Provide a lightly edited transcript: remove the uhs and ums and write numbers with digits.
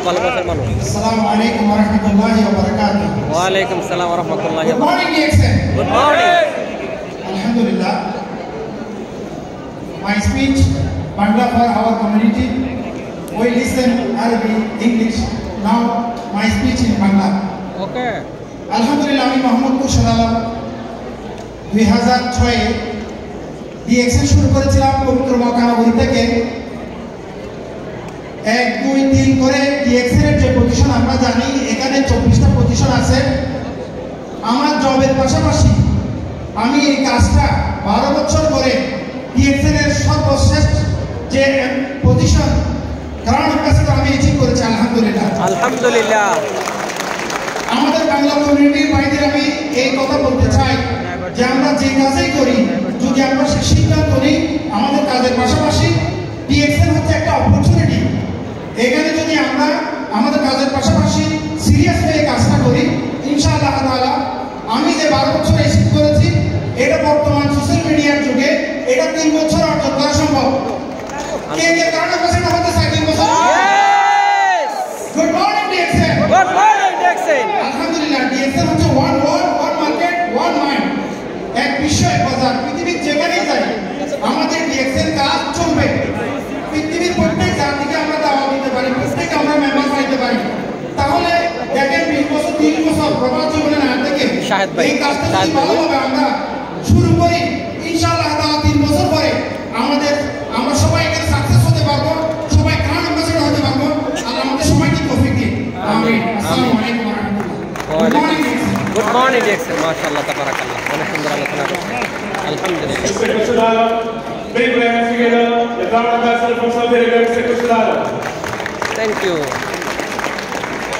হলো ভালোবাসার মানুষ। আসসালামু আলাইকুম ওয়া রাহমাতুল্লাহি ওয়া বারাকাতুহু। ওয়া আলাইকুম সালাম ওয়া রাহমাতুল্লাহি ওয়া গুড মর্নিং বারাকাতুহু। DXN. Good morning. Alhamdulillah. My speech Bangla for our community. We listen Arabic, English. Now my speech in Bangla. ওকে। আলহামদুলিল্লাহ, আমি মোহাম্মদ খুরশেদ আলম 2006 ডিএক্সএন শুরু করেছিলাম পবিত্র মক্কা নগরী থেকে। 1, 2, 3 করে ডিএক্সএন এর যে পজিশন আমরা জানি, এখানে 24টা পজিশন আছে। আমার জবের পাশাপাশি আমি এই কাজটা 12 বছর করে ডিএক্সএন এর সর্বশ্রেষ্ঠ যে পজিশন গ্রাউন্ড অ্যাম্বাসেডর আমি অ্যাচিভ করেছি আলহামদুলিল্লাহ। আলহামদুলিল্লাহ। আমাদের বাংলা কমিউনিটির ভাইদের আমি এই কথা বলতে চাই যে আমরা যে কাজই করি, যদি আমরা সিদ্ধান্ত নিই আমাদের কাজের পাশাপাশি ডিএক্সএন হচ্ছে একটা অপরচুনিটি। এখানে যদি আমরা আমাদের কাজের পাশাপাশি সিরিয়াস হয়ে কাজটা করি, ইনশাআল্লাহ তাআলা আমি যে 12 বছর অ্যাচিভ করেছি, এটা বর্তমান সোশ্যাল মিডিয়ার যুগে এটা 3 বছর অর্জন করা সম্ভব। কে কে কারণে বসে হতে চাই 3 বছর? Good morning DXN. Good morning DXN. আলহামদুলিল্লাহ, ডিএক্সএন হচ্ছে one world, one market, one mind. এক বিশ্ব এক বাজার। পৃথিবীর যেখানেই যাই আমাদের ডিএক্সএন কাজ চলবে। পৃথিবীর প্রত্যেক জাতিকে আমরা দাওয়াত দিতে পারি, প্রত্যেক আমরা মেম্বার পাইতে পারি। তাহলে দেখেন 20 বছর 30 বছর প্রবাস জীবনে না থেকে শাহেদ ভাই, এই কাজটা শাহেদ যদি ভাই। ভালোভাবে আমরা শুরু করি, ইনশাআল্লাহ তাআলা 3 বছর পরে আমরা সবাই এখানে সাকসেস হতে পারবো, সবাই গ্রান্ড অ্যাম্বাসেডর হতে পারবো। আল্লাহ আমাদের সবাইকে তৌফিক দিন। আমিন। আসসালামু আলাইকুম ওয়া রাহমাতুল্লাহ। Good morning. Good morning DXN. মাশাআল্লাহ তাবারাকাল্লাহ। অনেক সুন্দর আলোচনা করছেন। আলহামদুলিল্লাহ। Big hands together, the ground ambassador from Saudi Arabia, Mr. Kushal. Thank you.